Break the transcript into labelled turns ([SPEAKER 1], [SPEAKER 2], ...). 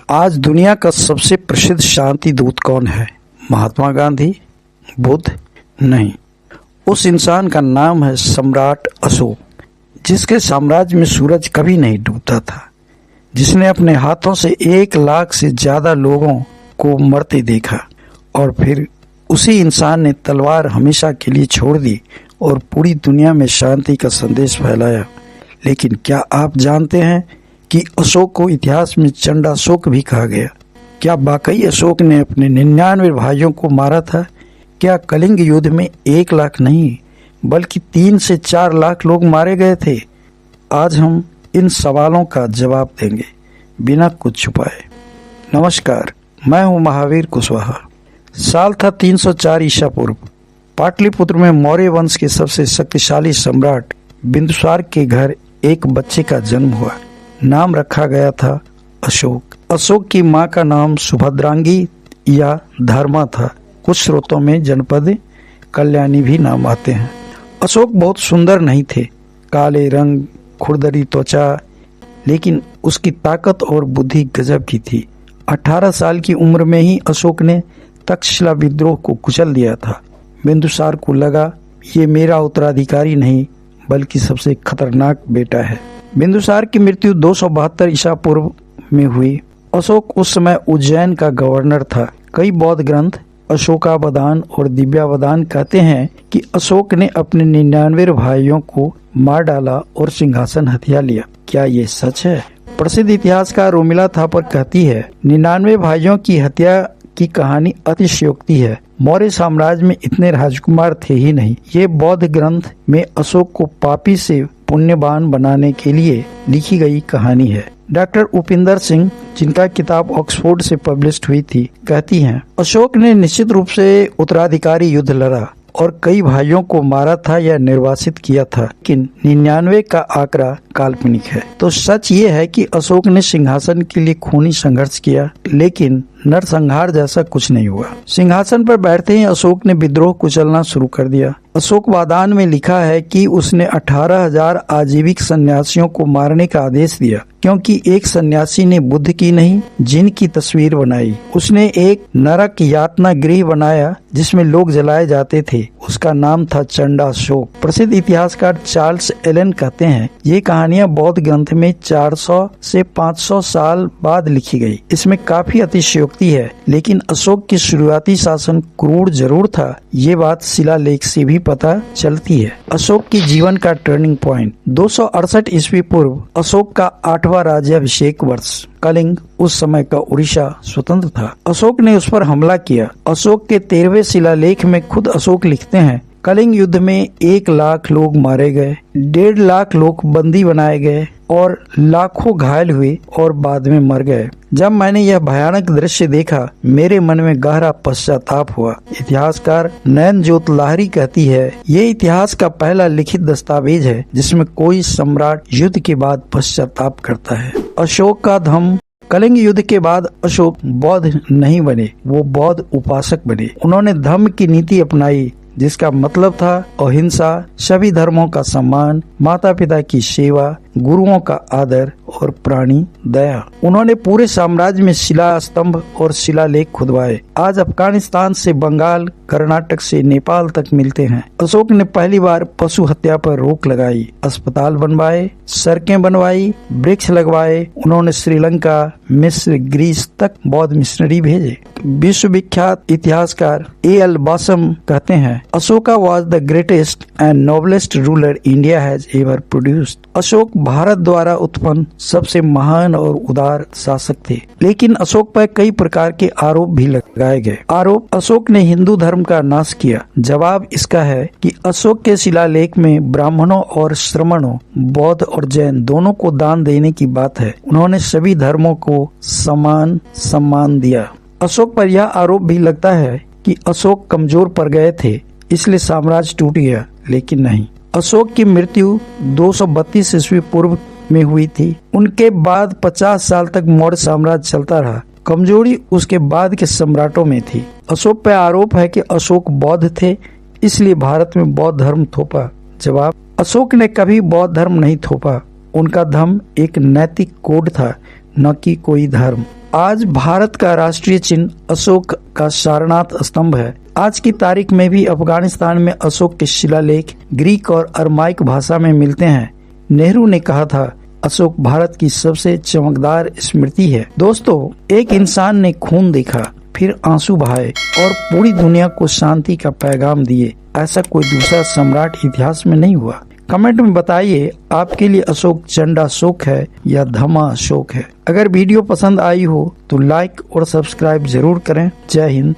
[SPEAKER 1] आज दुनिया का सबसे प्रसिद्ध शांति दूत कौन है? महात्मा गांधी? बुद्ध? नहीं, उस इंसान का नाम है सम्राट अशोक, जिसके साम्राज्य में सूरज कभी नहीं डूबता था, जिसने अपने हाथों से 1 लाख से ज्यादा लोगों को मरते देखा और फिर उसी इंसान ने तलवार हमेशा के लिए छोड़ दी और पूरी दुनिया में शांति का संदेश फैलाया। लेकिन क्या आप जानते हैं कि अशोक को इतिहास में चंडाशोक भी कहा गया? क्या वाकई अशोक ने अपने 99 भाइयों को मारा था? क्या कलिंग युद्ध में 1 लाख नहीं बल्कि 3 से 4 लाख लोग मारे गए थे? आज हम इन सवालों का जवाब देंगे बिना कुछ छुपाए। नमस्कार, मैं हूं महावीर कुशवाहा। साल था 304 ईसा पूर्व। पाटलिपुत्र में मौर्य वंश के सबसे शक्तिशाली सम्राट बिंदुसार के घर एक बच्चे का जन्म हुआ। नाम रखा गया था अशोक। अशोक की मां का नाम सुभद्रांगी या धर्मा था। कुछ स्रोतों में जनपद कल्याणी भी नाम आते हैं। अशोक बहुत सुंदर नहीं थे, काले रंग, खुरदरी त्वचा, लेकिन उसकी ताकत और बुद्धि गजब की थी। 18 साल की उम्र में ही अशोक ने तक्षशिला विद्रोह को कुचल दिया था। बिंदुसार को लगा ये मेरा उत्तराधिकारी नहीं बल्कि सबसे खतरनाक बेटा है। बिंदुसार की मृत्यु 272 ईसा पूर्व में हुई। अशोक उस समय उज्जैन का गवर्नर था। कई बौद्ध ग्रंथ अशोकावदान और दिव्यावदान कहते हैं कि अशोक ने अपने 99 भाइयों को मार डाला और सिंहासन हथिया लिया। क्या ये सच है? प्रसिद्ध इतिहासकार रोमिला थापर कहती है 99 भाइयों की हत्या की कहानी अतिशयोक्ति है। मौर्य साम्राज्य में इतने राजकुमार थे ही नहीं। ये बौद्ध ग्रंथ में अशोक को पापी से पुण्यवान बनाने के लिए लिखी गई कहानी है। डॉक्टर उपिंदर सिंह, जिनका किताब ऑक्सफोर्ड से पब्लिश्ड हुई थी, कहती हैं अशोक ने निश्चित रूप से उत्तराधिकारी युद्ध लड़ा और कई भाइयों को मारा था या निर्वासित किया था, लेकिन 99 का आंकड़ा काल्पनिक है। तो सच ये है कि अशोक ने सिंहासन के लिए खूनी संघर्ष किया, लेकिन नरसंहार जैसा कुछ नहीं हुआ। सिंहासन पर बैठते ही अशोक ने विद्रोह कुचलना शुरू कर दिया। अशोकवादान में लिखा है कि उसने 18,000 आजीविक सन्यासियों को मारने का आदेश दिया, क्योंकि एक सन्यासी ने बुद्ध की नहीं जिन की तस्वीर बनाई। उसने एक नरक यातना गृह बनाया जिसमें लोग जलाए जाते थे। उसका नाम था चंडाशोक। प्रसिद्ध इतिहासकार चार्ल्स एलन कहते हैं ये कहानियां बौद्ध ग्रंथ में 400 से 500 साल बाद लिखी गई। इसमें काफी अतिशयोक्ति है, लेकिन अशोक की शुरुआती शासन क्रूर जरूर था, ये बात शिलालेख से भी पता चलती है। अशोक की जीवन का टर्निंग पॉइंट 268 ईस्वी पूर्व अशोक का 8वां राज्याभिषेक वर्ष। कलिंग उस समय का उड़ीसा स्वतंत्र था। अशोक ने उस पर हमला किया। अशोक के 13वें शिलालेख में खुद अशोक लिखते हैं कलिंग युद्ध में 1 लाख लोग मारे गए, 1.5 लाख लोग बंदी बनाए गए और लाखों घायल हुए और बाद में मर गए। जब मैंने यह भयानक दृश्य देखा, मेरे मन में गहरा पश्चाताप हुआ। इतिहासकार नयनजोत लाहिरी कहती है ये इतिहास का पहला लिखित दस्तावेज है जिसमें कोई सम्राट युद्ध के बाद पश्चाताप करता है। अशोक का धम्म। कलिंग युद्ध के बाद अशोक बौद्ध नहीं बने, वो बौद्ध उपासक बने। उन्होंने धम्म की नीति अपनाई, जिसका मतलब था अहिंसा, सभी धर्मों का सम्मान, माता पिता की सेवा, गुरुओं का आदर और प्राणी दया। उन्होंने पूरे साम्राज्य में शिला स्तंभ और शिलालेख खुदवाए। आज अफगानिस्तान से बंगाल, कर्नाटक से नेपाल तक मिलते हैं। अशोक ने पहली बार पशु हत्या पर रोक लगाई, अस्पताल बनवाए, सड़कें बनवाई, वृक्ष लगवाए। उन्होंने श्रीलंका, मिस्र, ग्रीस तक बौद्ध मिशनरी भेजे। विश्व विख्यात इतिहासकार A.L. बासम कहते हैं Ashoka was the greatest and noblest ruler India has ever produced. Ashok Bharat द्वारा उत्पन्न सबसे महान और उदार शासक थे, लेकिन अशोक पर कई प्रकार के आरोप भी लगाए गए। आरोप अशोक ने हिंदू धर्म का नाश किया। जवाब इसका है कि अशोक के शिलालेख में ब्राह्मणों और श्रमणों, बौद्ध और जैन दोनों को दान देने की बात है। उन्होंने सभी धर्मों को समान सम्मान दिया। अशोक पर यह आरोप भी लगता है कि अशोक कमजोर पड़ गए थे, इसलिए साम्राज्य टूट गया, लेकिन नहीं। अशोक की मृत्यु 232 ईस्वी पूर्व में हुई थी। उनके बाद 50 साल तक मौर्य साम्राज्य चलता रहा। कमजोरी उसके बाद के सम्राटों में थी। अशोक पर आरोप है कि अशोक बौद्ध थे, इसलिए भारत में बौद्ध धर्म थोपा। जवाब, अशोक ने कभी बौद्ध धर्म नहीं थोपा। उनका धर्म एक नैतिक कोड था न कि कोई धर्म। आज भारत का राष्ट्रीय चिन्ह अशोक का सारनाथ स्तंभ है। आज की तारीख में भी अफगानिस्तान में अशोक के शिलालेख ग्रीक और अरमाइक भाषा में मिलते हैं। नेहरू ने कहा था, अशोक भारत की सबसे चमकदार स्मृति है। दोस्तों, एक इंसान ने खून देखा, फिर आंसू बहाए और पूरी दुनिया को शांति का पैगाम दिए। ऐसा कोई दूसरा सम्राट इतिहास में नहीं हुआ। कमेंट में बताइए, आपके लिए अशोक चंडाशोक है या धम्माशोक है। अगर वीडियो पसंद आई हो तो लाइक और सब्सक्राइब जरूर करें। जय हिंद,